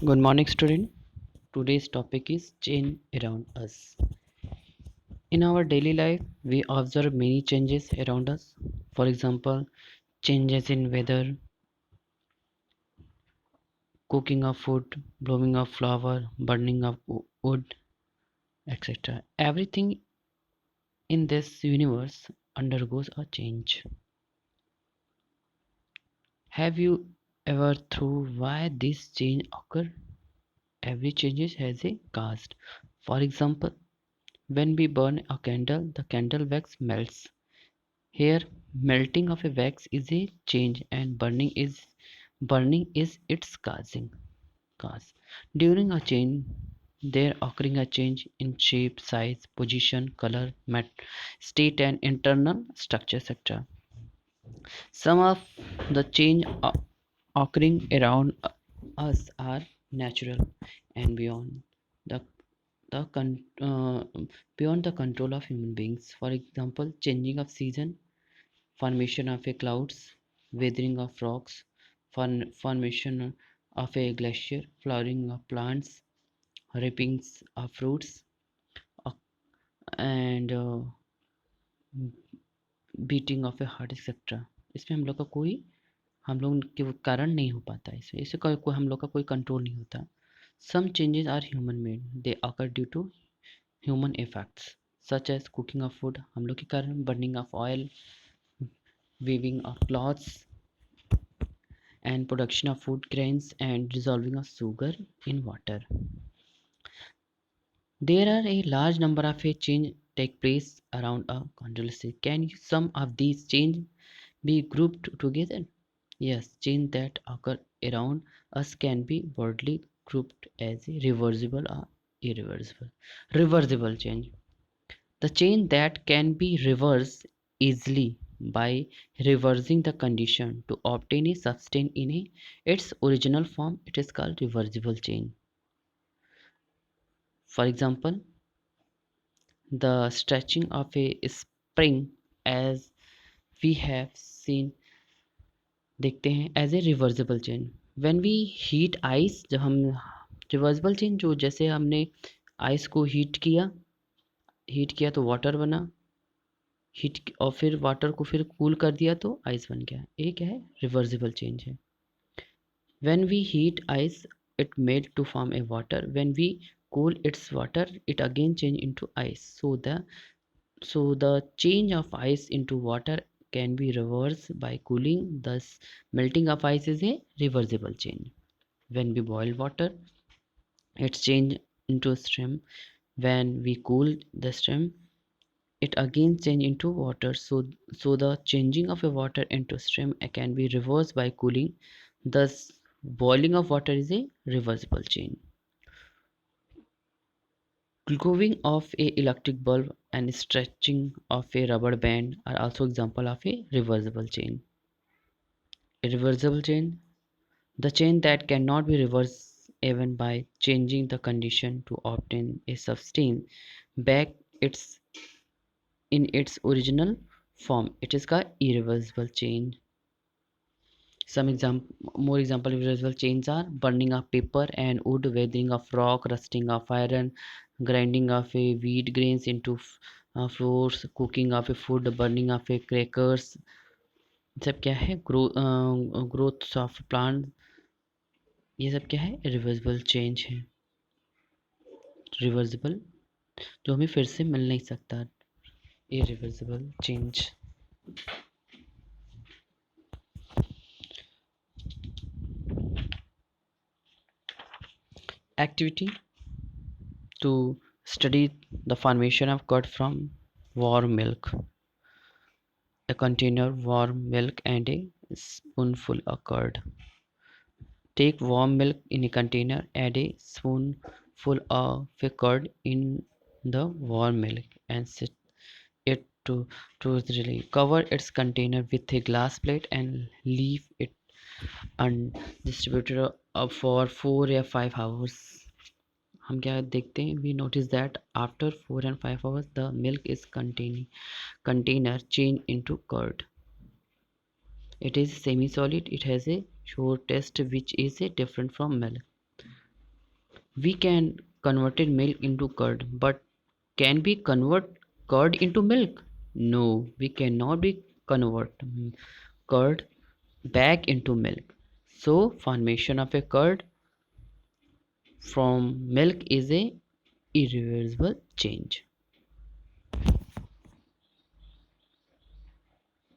Good morning, student. Today's topic is change around us. In our daily life, we observe many changes around us. For example, changes in weather, cooking of food, blooming of flower, burning of wood, etc. Everything in this universe undergoes a change. Have you ever thought why this change occur? Every change has a cost. For example, when we burn a candle, the candle wax melts. Here, melting of a wax is a change and burning is its causing cause. During a change, there occurring a change in shape, size, position, color, state and internal structure, etc. Some of the change occurring around us are natural and the the beyond the control of human beings. For example, changing of season, formation of a clouds, weathering of rocks, formation of a glacier, flowering of plants, ripings of fruits, uh, and beating of A heart etcetera. इसमें हम लोग के वो कारण नहीं हो पाता है. इसे कोई हम लोग का कोई कंट्रोल नहीं होता. Some changes are human made. They occur due to human effects such as cooking of food, हम लोग के कारण, burning of oil, weaving of cloths, and production of food grains and dissolving of sugar in water. There are a large number of a change take place around a controversy. Can some of these change be grouped together? Yes, change that occur around us can be broadly grouped as a reversible or irreversible. Reversible change. The change that can be reversed easily by reversing the condition to obtain a substance in its original form, it is called reversible change. For example, the stretching of a spring, as we have seen, देखते हैं as a reversible change. When we heat ice, जब हम reversible change, जो जैसे हमने ice को heat किया तो वाटर बना, हीट और फिर वाटर को फिर कूल कर दिया तो आइस बन गया. ये क्या है? रिवर्सिबल चेंज है. When we heat ice it made to form a water. When we cool its water it again change into ice. So the change of ice into water can be reversed by cooling. Thus melting of ice is a reversible change. When we boil water, it's change into steam. When we cool the steam, it again change into water. So the changing of a water into steam can be reversed by cooling. Thus boiling of water is a reversible change. Glowing of a electric bulb and stretching of a rubber band are also example of a reversible change. A reversible change, the change that cannot be reversed even by changing the condition to obtain a substance back its in its original form. It is called irreversible change. More example of irreversible change are burning of paper and wood, weathering of rock, rusting of iron, grinding of a wheat grains into flours, cooking of a food, burning of a crackers. सब क्या है? Growth of plant. ये सब क्या है? Reversible change है. Reversible जो हमें फिर से मिल नहीं सकता. Irreversible change. Activity to study the formation of curd from warm milk. A container warm milk and a spoonful of curd. Take warm milk in a container, add a spoonful of curd in the warm milk and set it to really cover its container with a glass plate and leave it undistributed for 4 or 5 hours. हम क्या देखते हैं? We notice that after 4 and 5 hours the milk is container change into curd. It is semi-solid. It has a sure taste which is different from milk. We can converted milk into curd, but can we convert curd into milk? No, we cannot be convert curd back into milk. So formation of a curd from milk is a irreversible change.